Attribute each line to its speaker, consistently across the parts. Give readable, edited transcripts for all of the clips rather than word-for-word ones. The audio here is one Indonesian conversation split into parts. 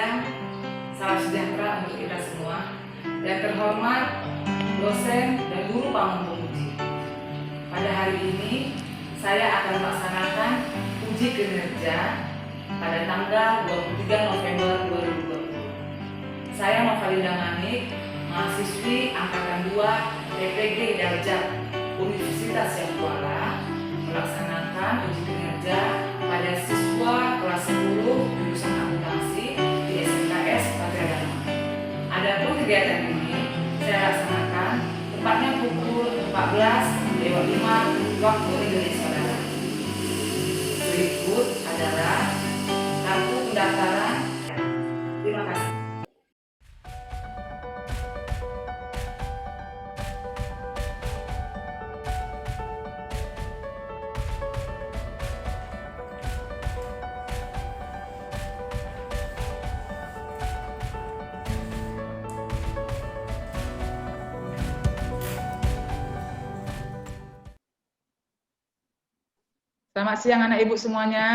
Speaker 1: siang, salam sejahtera untuk kita semua. Yang terhormat, dosen dan guru Paman Pemuji. Pada hari ini, saya akan melaksanakan uji kinerja pada tanggal 23 November 2020. Saya Novalida Manik, mahasiswi Angkatan 2 TPG Darjat Universitas Yang Kuala, melaksanakan uji kinerja pada siswa kelas 10 jurusan akuntansi di SMKS Patria Dharma. Adapun kegiatan ini saya laksanakan tepatnya pukul 14.05 waktu Indonesia Barat. Berikut adalah kartu pendaftaran. Terima kasih. Selamat siang anak ibu semuanya.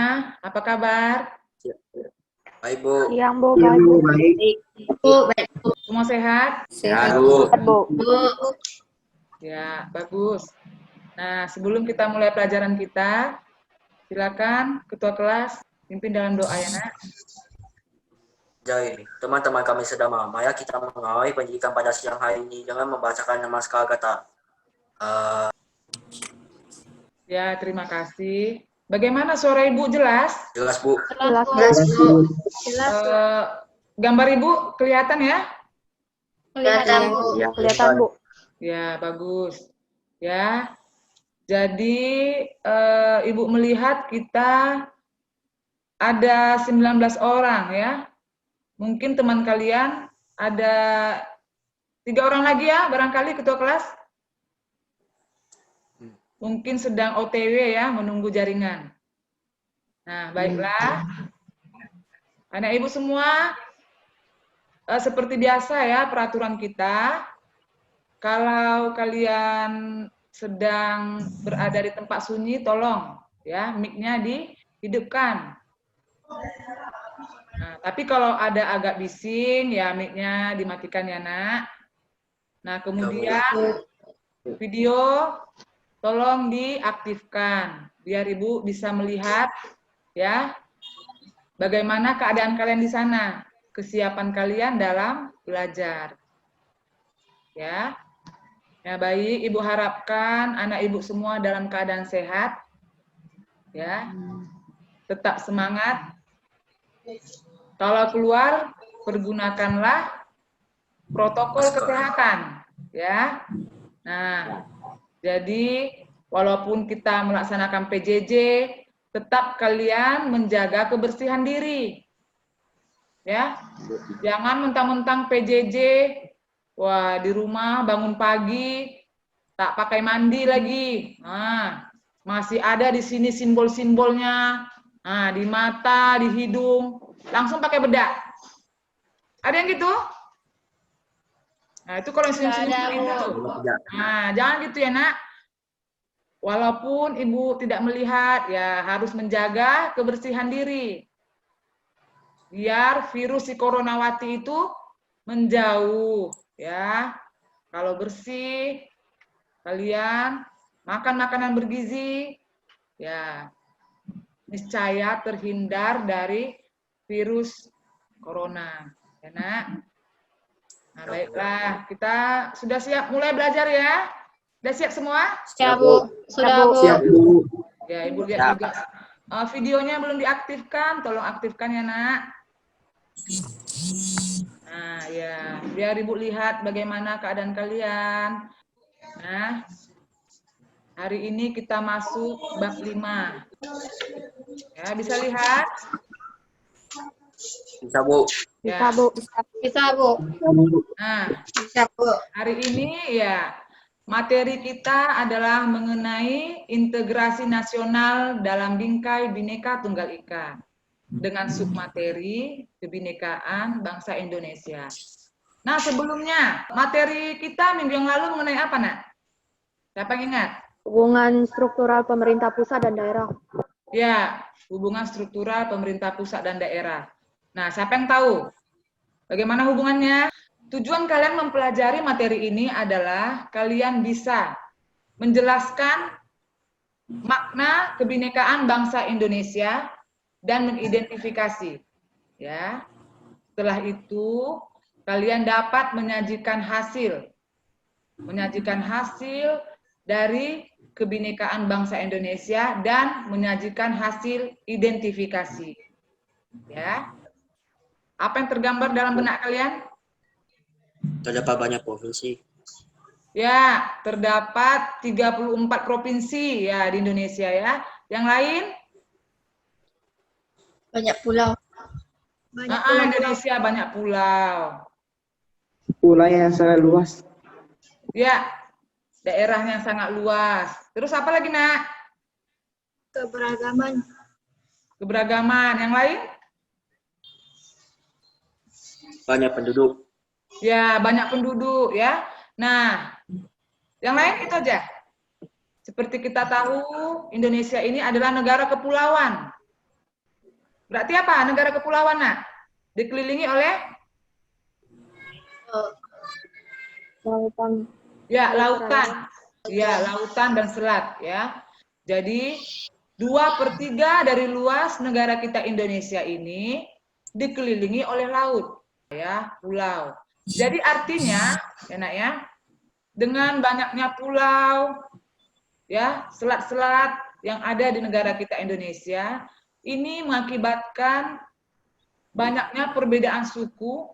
Speaker 1: Apa kabar?
Speaker 2: Baik, Bu.
Speaker 3: Siang, Bu. Baik, Bu.
Speaker 2: Baik.
Speaker 3: Bu, baik.
Speaker 1: Semua sehat?
Speaker 2: Sehat, Bu.
Speaker 3: Bu.
Speaker 1: Ya, bagus. Nah, sebelum kita mulai pelajaran kita, silakan Ketua Kelas pimpin dalam doa ya, Nak.
Speaker 2: Jadi, teman-teman kami sedang maya kita mengawali pendidikan pada siang hari ini dengan membacakan naskah kata.
Speaker 1: Ya, terima kasih. Bagaimana suara Ibu jelas?
Speaker 2: Jelas, Bu.
Speaker 3: Jelas, Bu.
Speaker 1: Gambar Ibu kelihatan ya?
Speaker 3: Kelihatan, Bu.
Speaker 2: Ya,
Speaker 3: Kelihatan, Bu.
Speaker 1: Ya, bagus. Ya. Jadi, Ibu melihat kita ada 19 orang ya. Mungkin teman kalian ada 3 orang lagi ya, barangkali Ketua Kelas. Mungkin sedang OTW ya, menunggu jaringan. Nah, baiklah. Anak ibu semua, seperti biasa ya peraturan kita, kalau kalian sedang berada di tempat sunyi, tolong ya mic-nya dihidupkan. Nah, tapi kalau ada agak bising, ya mic-nya dimatikan ya, Nak. Nah, kemudian video tolong diaktifkan biar Ibu bisa melihat ya bagaimana keadaan kalian di sana, kesiapan kalian dalam belajar. Ya. Ya baik, Ibu harapkan anak Ibu semua dalam keadaan sehat. Ya. Tetap semangat. Kalau keluar pergunakanlah protokol kesehatan, ya. Nah, jadi, walaupun kita melaksanakan PJJ, tetap kalian menjaga kebersihan diri. Ya, jangan mentang-mentang PJJ, wah di rumah bangun pagi, tak pakai mandi lagi. Nah, masih ada di sini simbol-simbolnya, nah, di mata, di hidung, langsung pakai bedak. Ada yang gitu? Nah, itu kalau senyum-senyum itu. Nah, jangan gitu ya, Nak. Walaupun Ibu tidak melihat, ya harus menjaga kebersihan diri. Biar virus si coronawati itu menjauh, ya. Kalau bersih, kalian makan makanan bergizi, ya niscaya terhindar dari virus corona, ya, Nak. Nah, baiklah, kita sudah siap mulai belajar ya? Sudah siap semua?
Speaker 3: Siap, Bu. Sudah, Bu.
Speaker 2: Siap, Bu.
Speaker 1: Ya, Ibu lihat juga. Videonya belum diaktifkan, tolong aktifkan ya, Nak. Nah, ya, biar Ibu lihat bagaimana keadaan kalian. Nah, hari ini kita masuk bab 5. Ya, bisa lihat?
Speaker 2: Bisa, Bu.
Speaker 3: Bisa, Bu. Bisa, Bu.
Speaker 1: Nah,
Speaker 3: Bisa, Bu.
Speaker 1: hari ini ya materi kita adalah mengenai integrasi nasional dalam bingkai Bhinneka Tunggal Ika dengan submateri kebinekaan bangsa Indonesia. Nah, sebelumnya materi kita minggu yang lalu mengenai apa, Nak? Siapa yang ingat?
Speaker 3: Hubungan struktural pemerintah pusat dan daerah.
Speaker 1: Ya, hubungan struktural pemerintah pusat dan daerah. Nah, siapa yang tahu bagaimana hubungannya? Tujuan kalian mempelajari materi ini adalah kalian bisa menjelaskan makna kebinekaan bangsa Indonesia dan mengidentifikasi. Ya. Setelah itu, kalian dapat menyajikan hasil dari kebinekaan bangsa Indonesia dan menyajikan hasil identifikasi. Ya. Apa yang tergambar dalam benak kalian?
Speaker 2: Terdapat banyak provinsi.
Speaker 1: Ya, terdapat 34 provinsi ya di Indonesia ya. Yang lain?
Speaker 3: Banyak pulau.
Speaker 1: Indonesia banyak pulau.
Speaker 4: Pulau yang sangat luas.
Speaker 1: Ya, daerahnya sangat luas. Terus apa lagi, Nak?
Speaker 3: Keberagaman.
Speaker 1: Keberagaman. Yang lain?
Speaker 2: Banyak penduduk.
Speaker 1: Ya, banyak penduduk ya. Nah, yang lain itu aja. Seperti kita tahu, Indonesia ini adalah negara kepulauan. Berarti apa? Negara kepulauan, Nak? Dikelilingi oleh
Speaker 3: Lautan.
Speaker 1: ya, lautan. Ya, lautan dan selat ya. Jadi 2/3 dari luas negara kita Indonesia ini dikelilingi oleh laut ya, pulau. Jadi artinya, ya Nak ya, dengan banyaknya pulau ya, selat-selat yang ada di negara kita Indonesia, ini mengakibatkan banyaknya perbedaan suku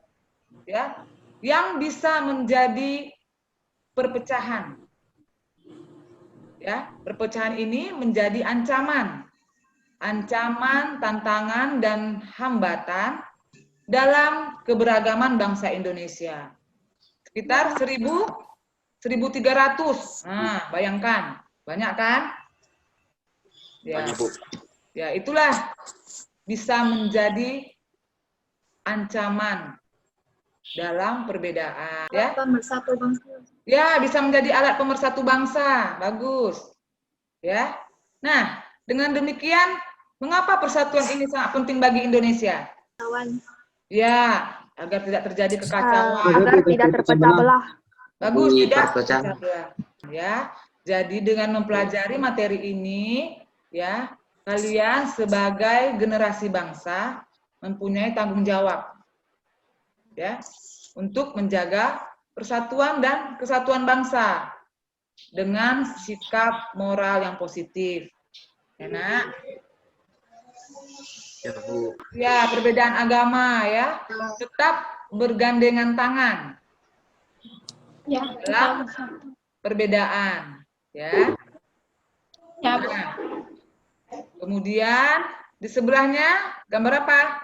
Speaker 1: ya, yang bisa menjadi perpecahan. Ya, perpecahan ini menjadi ancaman, tantangan dan hambatan dalam keberagaman bangsa Indonesia. Sekitar 1.300. Nah, bayangkan, banyak kan? Ya.
Speaker 2: Banyak, Bu.
Speaker 1: Ya, itulah bisa menjadi ancaman dalam perbedaan, ya.
Speaker 3: Pemersatu bangsa.
Speaker 1: Ya, bisa menjadi alat pemersatu bangsa. Bagus. Ya. Nah, dengan demikian, mengapa persatuan ini sangat penting bagi Indonesia? Ya, agar tidak terjadi kekacauan.
Speaker 3: Agar tidak terpecah belah.
Speaker 1: Bagus,
Speaker 2: Di
Speaker 1: tidak
Speaker 2: perpecahan.
Speaker 1: terpecah belah. Ya. Jadi dengan mempelajari materi ini, ya, kalian sebagai generasi bangsa mempunyai tanggung jawab. Ya, untuk menjaga persatuan dan kesatuan bangsa dengan sikap moral yang positif. Ya, Nak?
Speaker 2: Ya, Bu.
Speaker 1: Ya, perbedaan agama ya, tetap bergandengan tangan
Speaker 3: Ya.
Speaker 1: dalam perbedaan, ya.
Speaker 3: Ya.
Speaker 1: Nah, kemudian di sebelahnya gambar apa?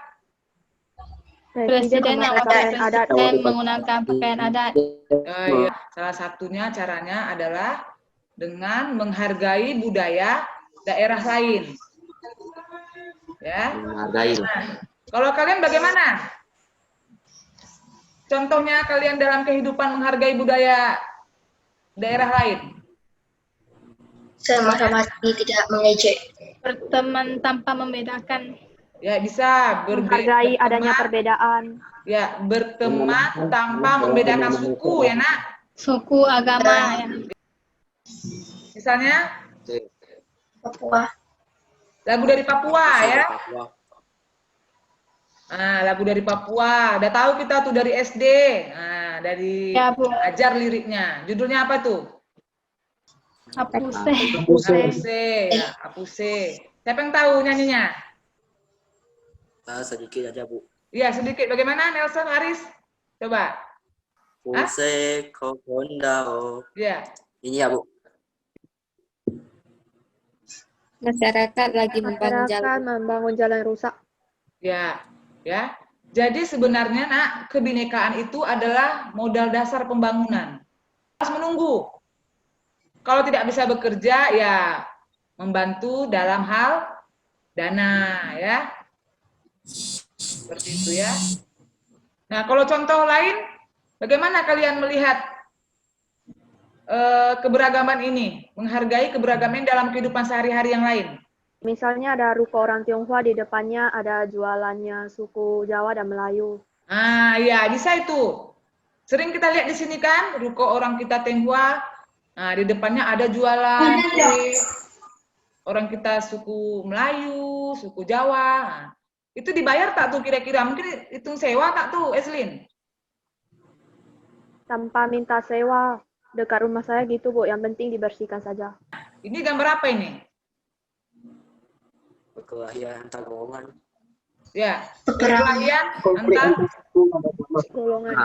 Speaker 3: Presiden yang
Speaker 4: menggunakan
Speaker 3: adat dan menggunakan pakaian adat.
Speaker 1: Ya, salah satunya caranya adalah dengan menghargai budaya daerah lain. Ya.
Speaker 2: Menghargai.
Speaker 1: Nah, kalau kalian bagaimana? Contohnya kalian dalam kehidupan menghargai budaya daerah lain.
Speaker 3: Sama-sama tidak mengejek. Berteman tanpa membedakan.
Speaker 1: Ya, bisa
Speaker 3: Menghargai adanya perbedaan.
Speaker 1: Ya, berteman tanpa membedakan suku ya, Nak.
Speaker 3: Suku, agama, ya.
Speaker 1: Misalnya
Speaker 3: Papua.
Speaker 1: lagu dari Papua ya.
Speaker 2: Papua.
Speaker 1: Nah, lagu dari Papua. Udah tahu kita tuh dari SD. Nah, dari
Speaker 3: Ya, Bu.
Speaker 1: ajar liriknya. Judulnya apa tuh?
Speaker 3: Apuse.
Speaker 1: Apuse, ya, Apuse. Siapa yang tahu nyanyinya?
Speaker 2: Sedikit aja, Bu.
Speaker 1: Iya, sedikit. Bagaimana Nelson Aris? Coba.
Speaker 2: Puse kokondao.
Speaker 1: Iya.
Speaker 2: Ini ya, Bu.
Speaker 3: Masyarakat lagi membangun jalan rusak.
Speaker 1: Ya, ya. Jadi sebenarnya, Nak, kebinekaan itu adalah modal dasar pembangunan. Harus menunggu. Kalau tidak bisa bekerja, ya membantu dalam hal dana, ya. Seperti itu ya. Nah, kalau contoh lain, bagaimana kalian melihat keberagaman ini? Menghargai keberagaman dalam kehidupan sehari-hari yang lain?
Speaker 5: Misalnya ada ruko orang Tionghoa, di depannya ada jualannya suku Jawa dan Melayu.
Speaker 1: Ah, ya, bisa itu. Sering kita lihat di sini kan, ruko orang kita Tionghoa. Nah, di depannya ada jualan kue. Orang kita suku Melayu, suku Jawa. Nah, itu dibayar tak tuh kira-kira? Mungkin hitung sewa tak tuh, Eslin?
Speaker 5: Tanpa minta sewa, dekat rumah saya gitu, Bu. Yang penting dibersihkan saja.
Speaker 1: Ini gambar apa ini?
Speaker 2: Perkelahian antar golongan.
Speaker 1: Ya, perkelahian
Speaker 4: Konflik
Speaker 1: antar
Speaker 4: antar suku atau agama.
Speaker 5: Golongan.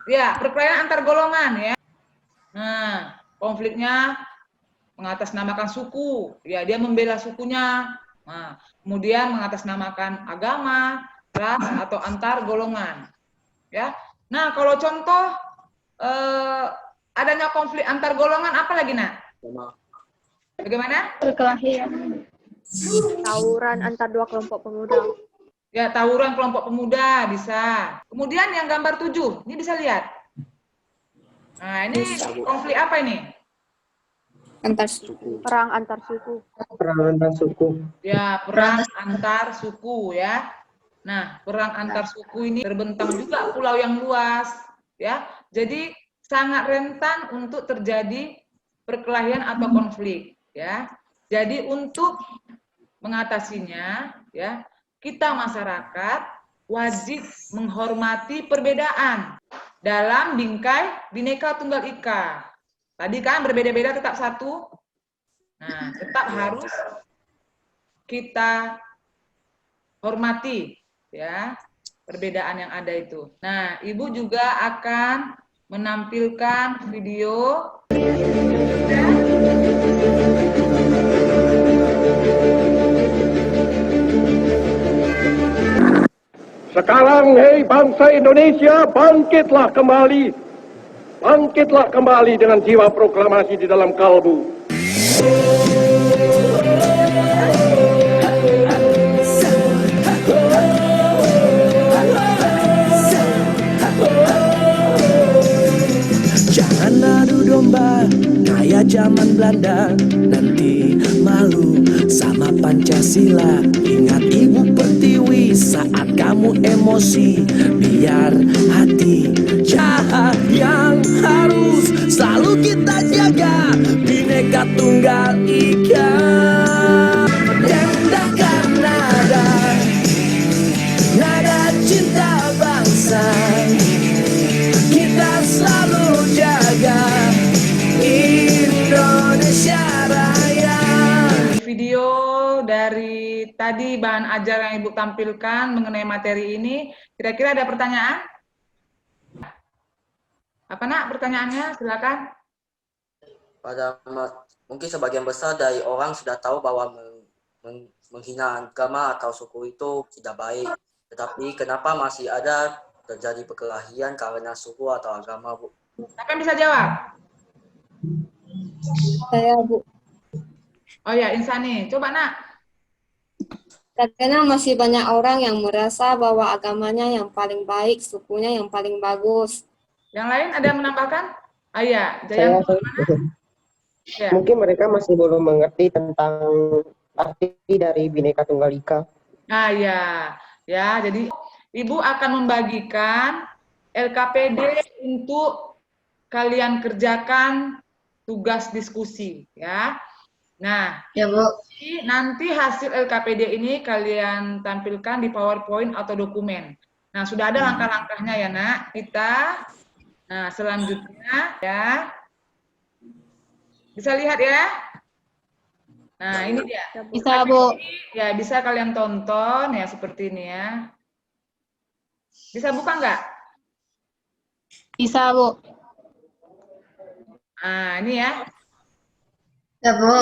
Speaker 1: ya, perkelahian antar golongan ya. Nah, konfliknya mengatasnamakan suku. Ya, dia membela sukunya. Nah, kemudian mengatasnamakan agama, ras atau antar golongan. Ya. Nah, kalau contoh adanya konflik antar golongan apa lagi, Nak?
Speaker 2: Sama
Speaker 1: Bagaimana?
Speaker 3: Perkelahian.
Speaker 5: Tawuran antar dua kelompok pemuda.
Speaker 1: Ya, tawuran kelompok pemuda bisa. Kemudian yang gambar 7, ini bisa lihat. Nah, ini konflik apa ini?
Speaker 3: Antar
Speaker 2: suku.
Speaker 5: Perang antar suku.
Speaker 4: Perang antar suku.
Speaker 1: Ya, perang antar suku ya. Nah, perang antar suku ini terbentang juga pulau yang luas ya. Jadi sangat rentan untuk terjadi perkelahian atau konflik ya. Jadi untuk mengatasinya ya, kita masyarakat wajib menghormati perbedaan dalam bingkai Bhinneka Tunggal Ika. Tadi kan berbeda-beda tetap satu. Nah, tetap harus kita hormati ya perbedaan yang ada itu. Nah, Ibu juga akan menampilkan video.
Speaker 6: Sekarang, hei bangsa Indonesia, bangkitlah kembali. Bangkitlah kembali dengan jiwa proklamasi di dalam kalbu.
Speaker 7: Jangan adu domba kayak zaman Belanda, nanti malu sama Pancasila. Ingat Ibu Pertiwi saat kamu emosi, biar hati jahat yang harus selalu kita jaga. Bhinneka Tunggal Ika, rendahkan nada cinta bangsa. Kita selalu jaga Indonesia Raya.
Speaker 1: Video dari tadi bahan ajar yang Ibu tampilkan mengenai materi ini, kira-kira ada pertanyaan? Apa Nak pertanyaannya? Silakan.
Speaker 2: Mungkin sebagian besar dari orang sudah tahu bahwa menghina agama atau suku itu tidak baik. Tetapi kenapa masih ada terjadi perkelahian karena suku atau agama, Bu?
Speaker 1: Siapa yang bisa jawab?
Speaker 3: Saya, Bu.
Speaker 1: Oh ya, Insani. Coba Nak.
Speaker 3: Karena masih banyak orang yang merasa bahwa agamanya yang paling baik, sukunya yang paling bagus.
Speaker 1: Yang lain ada yang menambahkan? Ah ya,
Speaker 4: Saya,
Speaker 1: Jayanto. Ya.
Speaker 4: mungkin mereka masih belum mengerti tentang arti dari Bhinneka Tunggal Ika.
Speaker 1: Nah ya, ya. Jadi Ibu akan membagikan LKPD untuk kalian kerjakan tugas diskusi, ya. Nah,
Speaker 3: Ya, Bu.
Speaker 1: nanti hasil LKPD ini kalian tampilkan di PowerPoint atau dokumen. Nah, sudah ada langkah-langkahnya ya, Nak. Nah, selanjutnya ya. Bisa lihat ya? Nah, ini dia.
Speaker 3: Bisa, Bu.
Speaker 1: Ya, bisa kalian tonton ya seperti ini ya. Bisa buka nggak?
Speaker 3: Bisa, Bu.
Speaker 1: Nah, ini ya.
Speaker 3: Ya, Bu.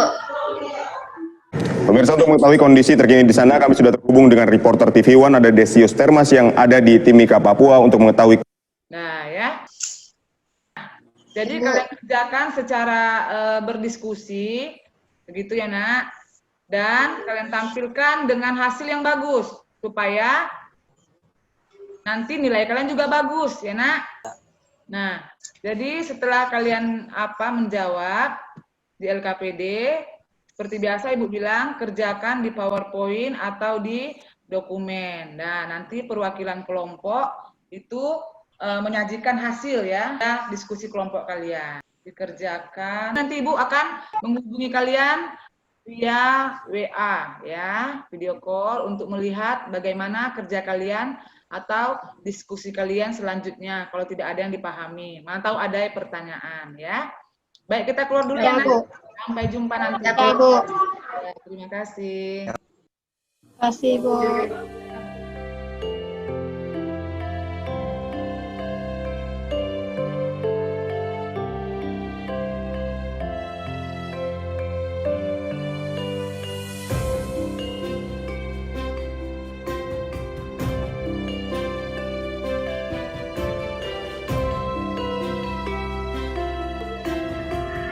Speaker 8: Pemirsa, untuk mengetahui kondisi terkini di sana, kami sudah terhubung dengan reporter TV One, ada Desius Termas yang ada di Timika, Papua untuk mengetahui.
Speaker 1: Nah, ya. Jadi kalian kerjakan secara berdiskusi, begitu ya Nak. Dan kalian tampilkan dengan hasil yang bagus, supaya nanti nilai kalian juga bagus ya Nak. Nah, jadi setelah kalian menjawab di LKPD, seperti biasa Ibu bilang, kerjakan di PowerPoint atau di dokumen. Nah, nanti perwakilan kelompok itu menyajikan hasil ya, diskusi kelompok kalian. Dikerjakan. Nanti Ibu akan menghubungi kalian via WA ya, video call untuk melihat bagaimana kerja kalian atau diskusi kalian selanjutnya kalau tidak ada yang dipahami. Mana tahu ada pertanyaan ya. Baik, kita keluar dulu ya,
Speaker 3: Bu.
Speaker 1: Sampai jumpa nanti.
Speaker 3: Ya, Bu.
Speaker 1: Ya, terima kasih.
Speaker 3: Terima kasih, Bu.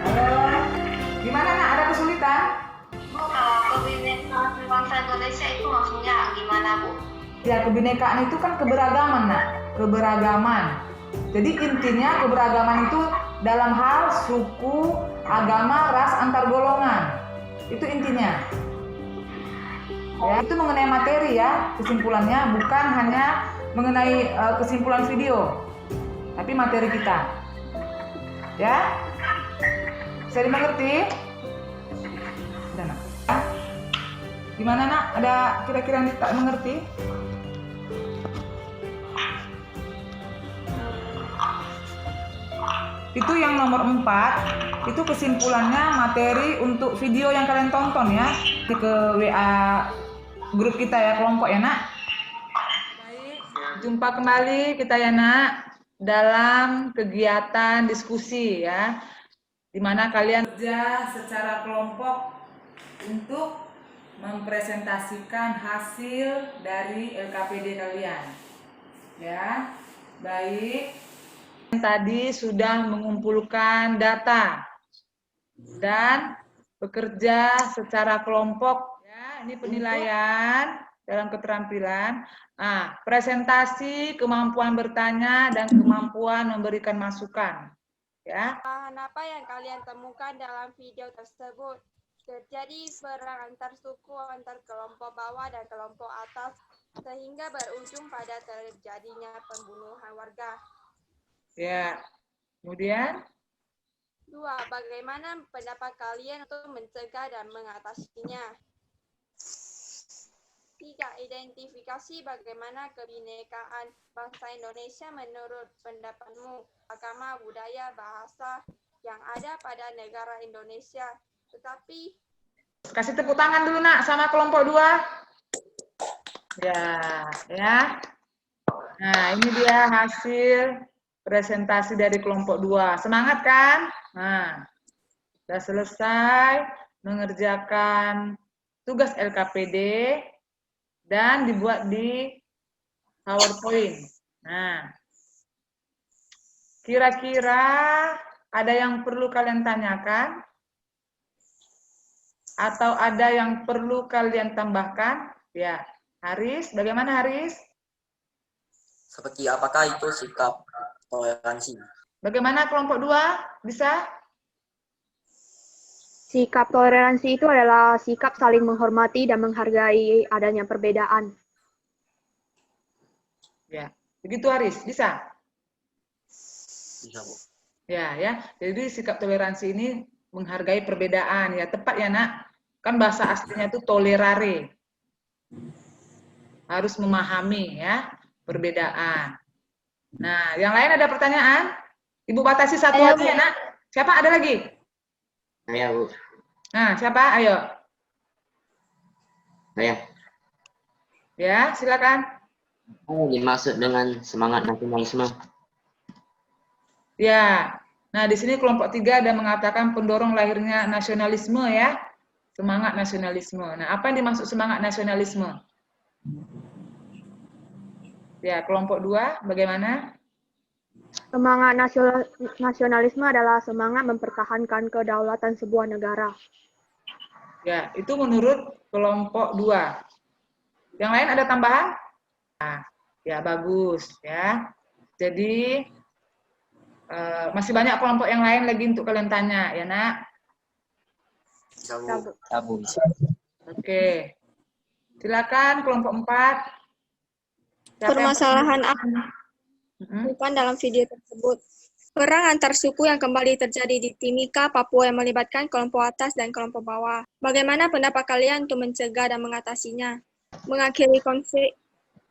Speaker 1: Halo, gimana nak? Ada kesulitan?
Speaker 9: Bu, kalau kebinekaan bangsa Indonesia itu maksudnya gimana, Bu?
Speaker 1: Ya, kebinekaan itu kan keberagaman, nak. Keberagaman. Jadi intinya keberagaman itu dalam hal suku, agama, ras, antar golongan. Itu intinya. Ya, itu mengenai materi ya, kesimpulannya bukan hanya mengenai kesimpulan video, tapi materi kita. Ya, bisa dimengerti? Udah, nak. Gimana nak? Ada kira-kira yang tak mengerti? Itu yang nomor 4, itu kesimpulannya materi untuk video yang kalian tonton ya. Ke WA grup kita ya, kelompok ya nak. Baik, jumpa kembali kita ya nak dalam kegiatan diskusi ya, dimana kalian kerja secara kelompok untuk mempresentasikan hasil dari LKPD kalian ya. Baik, tadi sudah mengumpulkan data dan bekerja secara kelompok ya. Ini penilaian dalam keterampilan. Presentasi, kemampuan bertanya dan kemampuan memberikan masukan ya.
Speaker 3: Bahan apa yang kalian temukan dalam video tersebut? Terjadi perang antar suku, antar kelompok bawah dan kelompok atas, sehingga berujung pada terjadinya pembunuhan warga.
Speaker 1: Ya, kemudian
Speaker 3: 2. Bagaimana pendapat kalian untuk mencegah dan mengatasinya? 3. Identifikasi bagaimana kebinekaan bangsa Indonesia menurut pendapatmu, agama, budaya, bahasa yang ada pada negara Indonesia. Tetapi
Speaker 1: kasih tepuk tangan dulu nak sama kelompok 2. Ya. Nah, ini dia hasil presentasi dari kelompok 2. Semangat kan? Nah, sudah selesai mengerjakan tugas LKPD dan dibuat di PowerPoint. Nah, kira-kira ada yang perlu kalian tanyakan? Atau ada yang perlu kalian tambahkan? Ya, Haris, bagaimana Haris?
Speaker 2: Seperti apakah itu sikap toleransi?
Speaker 1: Bagaimana kelompok 2? Bisa?
Speaker 5: Sikap toleransi itu adalah sikap saling menghormati dan menghargai adanya perbedaan.
Speaker 1: Ya, begitu Haris, bisa?
Speaker 2: Bisa, Bu.
Speaker 1: Ya. Jadi sikap toleransi ini menghargai perbedaan ya, tepat ya nak? Kan bahasa aslinya itu tolerare. Harus memahami ya perbedaan. Nah, yang lain ada pertanyaan? Ibu batasi satu aja ya nak. Siapa ada lagi?
Speaker 10: Saya, Bu.
Speaker 1: Nah, siapa? Ayo.
Speaker 10: Saya.
Speaker 1: Ya, silakan.
Speaker 10: Apa yang dimaksud dengan semangat nasionalisme?
Speaker 1: Ya. Nah, di sini kelompok 3 ada mengatakan pendorong lahirnya nasionalisme ya. Semangat nasionalisme. Nah, apa yang dimaksud semangat nasionalisme? Ya, kelompok 2 bagaimana?
Speaker 5: Semangat nasionalisme adalah semangat mempertahankan kedaulatan sebuah negara.
Speaker 1: Ya, itu menurut kelompok 2. Yang lain ada tambahan? Nah, ya bagus ya. Jadi masih banyak kelompok yang lain lagi untuk kalian tanya ya nak.
Speaker 2: Sabu.
Speaker 10: Sabu.
Speaker 1: Oke. Silakan kelompok 4. Siapa yang
Speaker 3: Permasalahan
Speaker 1: pertama?
Speaker 3: bukan dalam video tersebut. Perang antar suku yang kembali terjadi di Timika, Papua yang melibatkan kelompok atas dan kelompok bawah. Bagaimana pendapat kalian untuk mencegah dan mengatasinya? Mengakhiri konflik.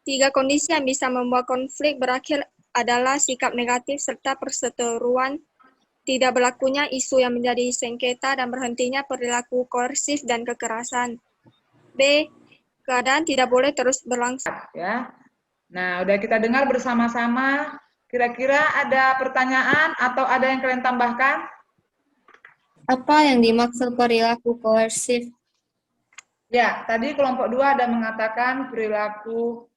Speaker 3: 3 kondisi yang bisa membuat konflik berakhir adalah sikap negatif serta perseteruan, tidak berlakunya isu yang menjadi sengketa dan berhentinya perilaku koersif dan kekerasan. B. Keadaan tidak boleh terus berlangsung.
Speaker 1: Ya. Nah, udah kita dengar bersama-sama. Kira-kira ada pertanyaan atau ada yang kalian tambahkan?
Speaker 3: Apa yang dimaksud perilaku koersif?
Speaker 1: Ya, tadi kelompok 2 ada mengatakan perilaku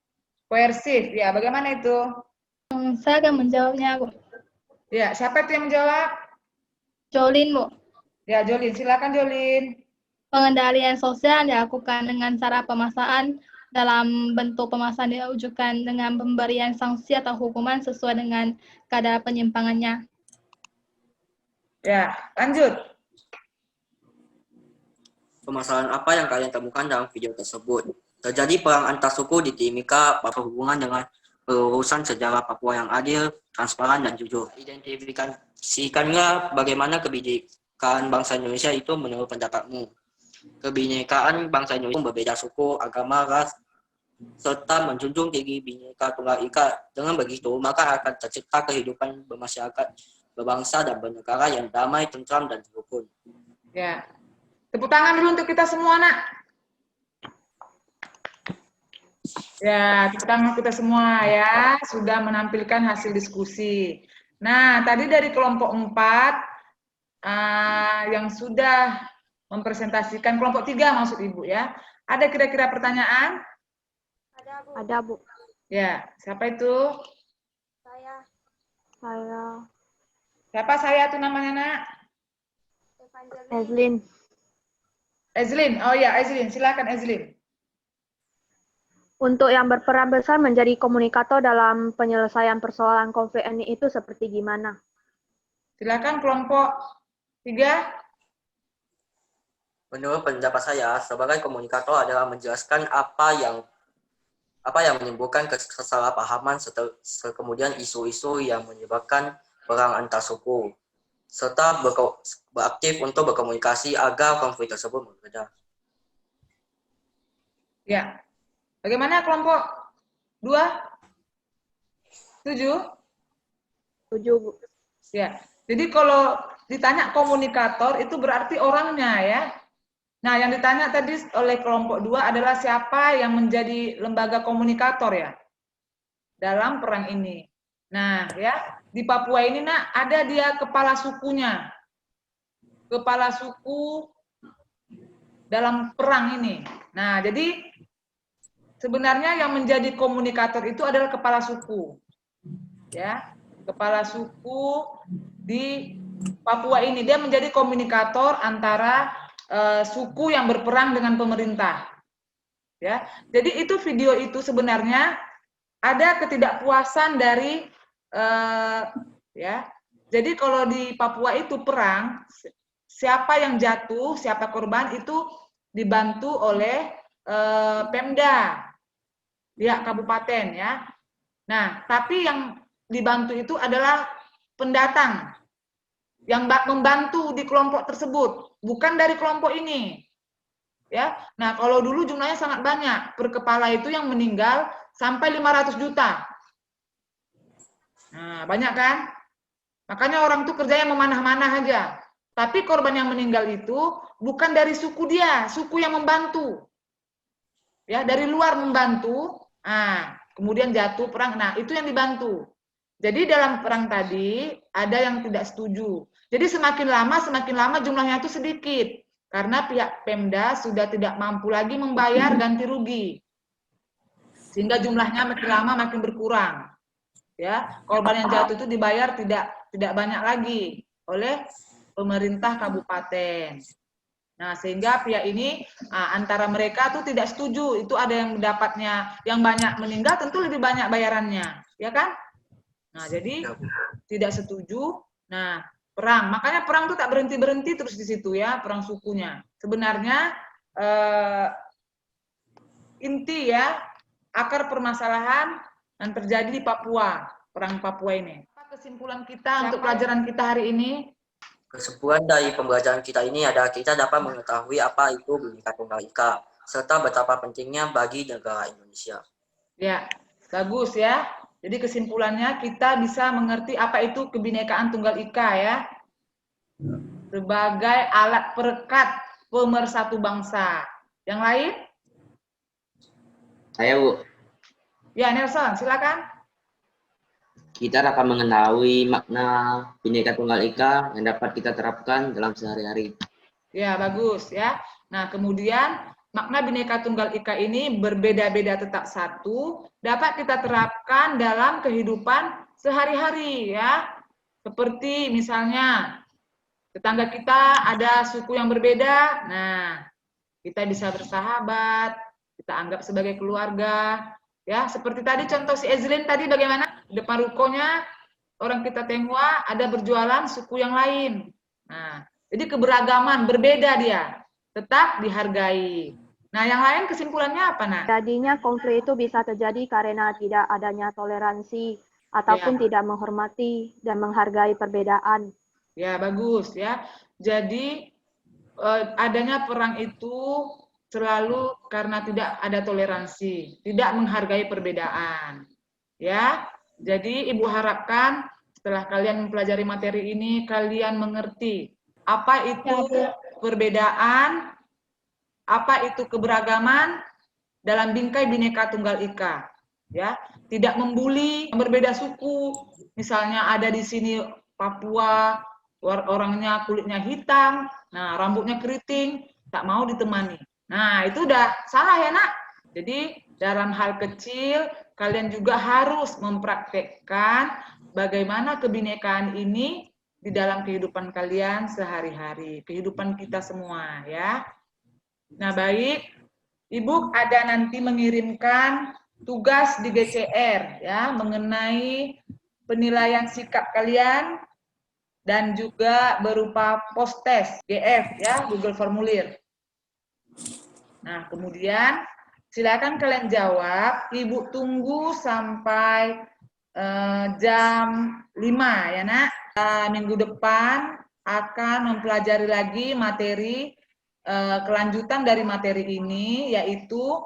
Speaker 1: koersif. Ya, bagaimana itu?
Speaker 5: Saya akan menjawabnya, Bu.
Speaker 1: Ya, siapa itu yang menjawab?
Speaker 5: Jolin, Bu.
Speaker 1: Ya, Jolin. Silakan, Jolin.
Speaker 5: Pengendalian sosial dilakukan dengan cara pemaksaan. Dalam bentuk pemaksaan diwujudkan dengan pemberian sanksi atau hukuman sesuai dengan kadar penyimpangannya.
Speaker 1: Ya, lanjut.
Speaker 2: Permasalahan apa yang kalian temukan dalam video tersebut? Terjadi perang antar suku di Timika berhubungan dengan perurusan sejarah Papua yang adil, transparan, dan jujur. Identifikasikanlah bagaimana kebinekaan bangsa Indonesia itu menurut pendapatmu. Kebinekaan bangsa Indonesia berbeda suku, agama, ras, serta menjunjung tinggi Bhinneka Tunggal Ika. Dengan begitu, maka akan tercipta kehidupan bermasyarakat, berbangsa, dan bernegara yang damai, tentram, dan rukun.
Speaker 1: Ya. Tepuk tangan dulu untuk kita semua, Nak. Ya, tepuk tangan kita semua ya, sudah menampilkan hasil diskusi. Nah, tadi dari kelompok 4 yang sudah mempresentasikan, kelompok 3 maksud Ibu ya. Ada kira-kira pertanyaan?
Speaker 3: Ada, Bu.
Speaker 5: Ada, Bu.
Speaker 1: Ya, siapa itu?
Speaker 3: Saya,
Speaker 5: Saya,
Speaker 1: Siapa saya tuh namanya, Nak?
Speaker 3: Evangeline.
Speaker 5: Eslin.
Speaker 1: Ezlin. Oh ya, Ezlin. Silakan Ezlin.
Speaker 5: Untuk yang berperan besar menjadi komunikator dalam penyelesaian persoalan konflik etnik itu seperti gimana?
Speaker 1: Silakan kelompok 3.
Speaker 2: Menurut pendapat saya, sebagai komunikator adalah menjelaskan apa yang menimbulkan kesalahpahaman, kemudian isu-isu yang menyebabkan perang antar suku, serta beraktif untuk berkomunikasi agar konflik tersebut mereda.
Speaker 1: Ya. Bagaimana kelompok 2? Setuju?
Speaker 5: Setuju, Bu.
Speaker 1: Ya. Jadi kalau ditanya komunikator itu berarti orangnya ya. Nah, yang ditanya tadi oleh kelompok 2 adalah siapa yang menjadi lembaga komunikator ya dalam perang ini. Nah, ya, di Papua ini Nak, ada dia kepala sukunya. Kepala suku dalam perang ini. Nah, jadi sebenarnya yang menjadi komunikator itu adalah kepala suku. Ya, kepala suku di Papua ini dia menjadi komunikator antara suku yang berperang dengan pemerintah. Ya. Jadi itu video itu sebenarnya ada ketidakpuasan dari ya. Jadi kalau di Papua itu perang, siapa yang jatuh, siapa korban itu dibantu oleh Pemda pihak kabupaten ya. Nah, tapi yang dibantu itu adalah pendatang yang membantu di kelompok tersebut, bukan dari kelompok ini. Ya. Nah, kalau dulu jumlahnya sangat banyak, per kepala itu yang meninggal sampai 500 juta. Nah, banyak kan? Makanya orang tuh kerjanya memanah-manah aja. Tapi korban yang meninggal itu bukan dari suku dia, suku yang membantu. Ya, dari luar membantu. Nah, kemudian jatuh perang. Nah, itu yang dibantu. Jadi dalam perang tadi ada yang tidak setuju. Jadi semakin lama jumlahnya itu sedikit. Karena pihak Pemda sudah tidak mampu lagi membayar ganti rugi. Sehingga jumlahnya makin lama makin berkurang. Ya, korban yang jatuh itu dibayar tidak banyak lagi oleh pemerintah kabupaten. Nah, sehingga pihak ini antara mereka tuh tidak setuju. Itu ada yang mendapatnya yang banyak meninggal tentu lebih banyak bayarannya, ya kan? Nah, jadi tidak setuju. Nah, Perang. Makanya perang itu tak berhenti-berhenti terus di situ ya, perang sukunya. Sebenarnya inti ya, akar permasalahan yang terjadi di Papua, perang Papua ini. Apa kesimpulan kita untuk pelajaran kita hari ini?
Speaker 2: Kesimpulan dari pembelajaran kita ini adalah kita dapat mengetahui apa itu Bhinneka Tunggal Ika, serta betapa pentingnya bagi negara Indonesia.
Speaker 1: Ya, bagus ya. Jadi kesimpulannya kita bisa mengerti apa itu Kebinekaan Tunggal Ika ya. Sebagai alat perekat pemersatu bangsa. Yang lain?
Speaker 10: Saya, Bu.
Speaker 1: Ya, Nelson, silakan.
Speaker 10: Kita dapat mengetahui makna Bhinneka Tunggal Ika yang dapat kita terapkan dalam sehari-hari.
Speaker 1: Ya, bagus ya. Nah, kemudian makna Bhinneka Tunggal Ika ini berbeda-beda tetap satu, dapat kita terapkan dalam kehidupan sehari-hari ya. Seperti misalnya tetangga kita ada suku yang berbeda, nah kita bisa bersahabat, kita anggap sebagai keluarga. Ya, seperti tadi contoh si Ezlin tadi bagaimana? Depan rukonya orang kita Tionghoa ada berjualan suku yang lain. Nah, jadi keberagaman berbeda dia, tetap dihargai. Nah, yang lain kesimpulannya apa, Nak?
Speaker 3: Jadinya konflik itu bisa terjadi karena tidak adanya toleransi ataupun tidak menghormati dan menghargai perbedaan.
Speaker 1: Ya, bagus ya. Jadi adanya perang itu selalu karena tidak ada toleransi, tidak menghargai perbedaan. Ya. Jadi Ibu harapkan setelah kalian mempelajari materi ini kalian mengerti apa itu perbedaan, apa itu keberagaman dalam bingkai Bhinneka Tunggal Ika. Ya, tidak membuli berbeda suku. Misalnya ada di sini Papua, orangnya kulitnya hitam, nah rambutnya keriting, tak mau ditemani. Nah, itu udah salah ya, Nak. Jadi, dalam hal kecil, kalian juga harus mempraktekkan bagaimana kebinekaan ini di dalam kehidupan kalian sehari-hari, kehidupan kita semua, ya. Nah, baik. Ibu ada nanti mengirimkan tugas di GCR, ya, mengenai penilaian sikap kalian, dan juga berupa post test, GF, ya, Google Formulir. Nah, kemudian silakan kalian jawab. Ibu tunggu sampai jam 5 ya, Nak. Minggu depan akan mempelajari lagi materi kelanjutan dari materi ini, yaitu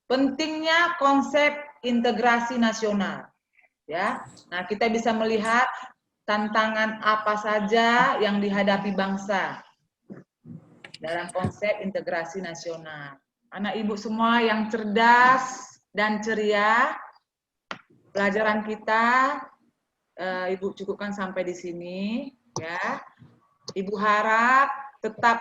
Speaker 1: pentingnya konsep integrasi nasional. Ya. Nah, kita bisa melihat tantangan apa saja yang dihadapi bangsa dalam konsep integrasi nasional. Anak ibu semua yang cerdas dan ceria, pelajaran kita ibu cukupkan sampai di sini, ya. Ibu harap tetap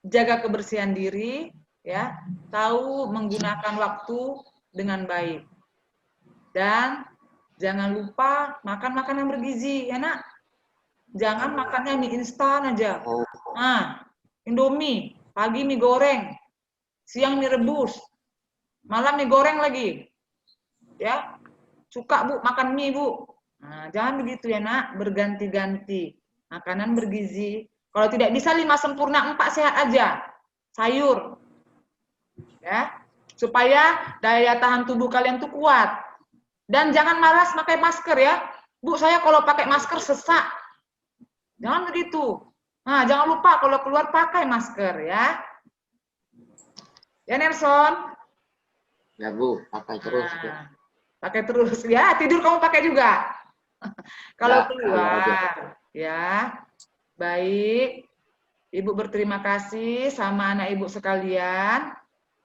Speaker 1: jaga kebersihan diri, ya, tahu menggunakan waktu dengan baik, dan jangan lupa makan makanan bergizi, ya, Nak. Jangan makannya mie instan aja. Nah, Indomie, pagi mie goreng, siang mie rebus, malam mie goreng lagi. Ya, suka Bu makan mie, Bu. Nah, jangan begitu ya, Nak, berganti-ganti. Makanan bergizi. Kalau tidak bisa 5 sempurna 4 sehat aja. Sayur. Ya, supaya daya tahan tubuh kalian tuh kuat. Dan jangan malas pakai masker ya. Bu, saya kalau pakai masker sesak. Jangan begitu. Nah, jangan lupa kalau keluar pakai masker ya. Ya, Nelson?
Speaker 10: Ya, Bu, pakai terus.
Speaker 1: Nah, pakai terus ya. Tidur kamu pakai juga. Kalau keluar. Ya. Baik. Ibu berterima kasih sama anak ibu sekalian.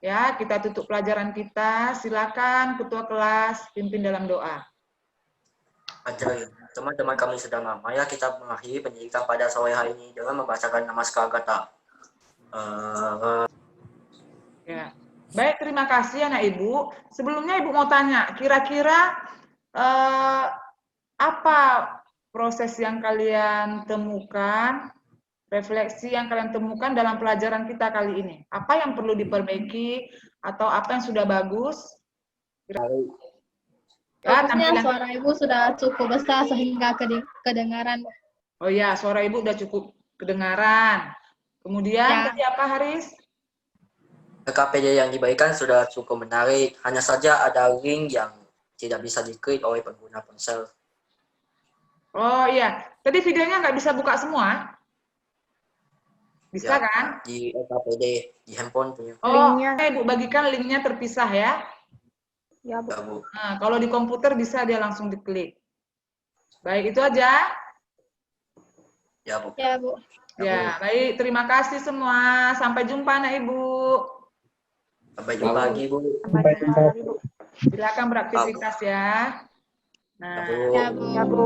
Speaker 1: Ya, kita tutup pelajaran kita. Silakan Ketua kelas pimpin dalam doa.
Speaker 2: Ajaib. Teman-teman kami sedang lama ya, kita mengakhiri pendidikan pada sore hari ini dengan membacakan Namaskar Gata.
Speaker 1: Ya. Baik, terima kasih anak ibu. Sebelumnya ibu mau tanya, kira-kira apa proses yang kalian temukan, refleksi yang kalian temukan dalam pelajaran kita kali ini? Apa yang perlu diperbaiki atau apa yang sudah bagus?
Speaker 5: Bagusnya suara ibu sudah cukup besar sehingga kedengaran.
Speaker 1: Oh ya, suara Ibu udah cukup kedengaran. Kemudian
Speaker 5: Ya.
Speaker 1: tadi apa Haris?
Speaker 2: KPD yang diberikan sudah cukup menarik, hanya saja ada link yang tidak bisa diklik oleh pengguna ponsel.
Speaker 1: Oh iya, tadi videonya nggak bisa buka semua? Bisa
Speaker 2: Ya,
Speaker 1: kan?
Speaker 2: di KPD, di handphone punya.
Speaker 1: Oh, Ibu bagikan linknya terpisah ya.
Speaker 3: Ya, Bu.
Speaker 2: Ya, Bu.
Speaker 1: Nah, kalau di komputer bisa dia langsung diklik. Baik, itu aja.
Speaker 2: Ya, Bu.
Speaker 5: Ya, Bu.
Speaker 1: Ya, baik. Terima kasih semua. Sampai jumpa, anak Ibu.
Speaker 2: Sampai jumpa lagi, Bu.
Speaker 3: Sampai jumpa lagi, Bu.
Speaker 1: Silakan beraktivitas ya.
Speaker 2: Ya,
Speaker 1: Nah,
Speaker 2: Bu.
Speaker 5: Ya, Bu.
Speaker 3: Ya, Bu.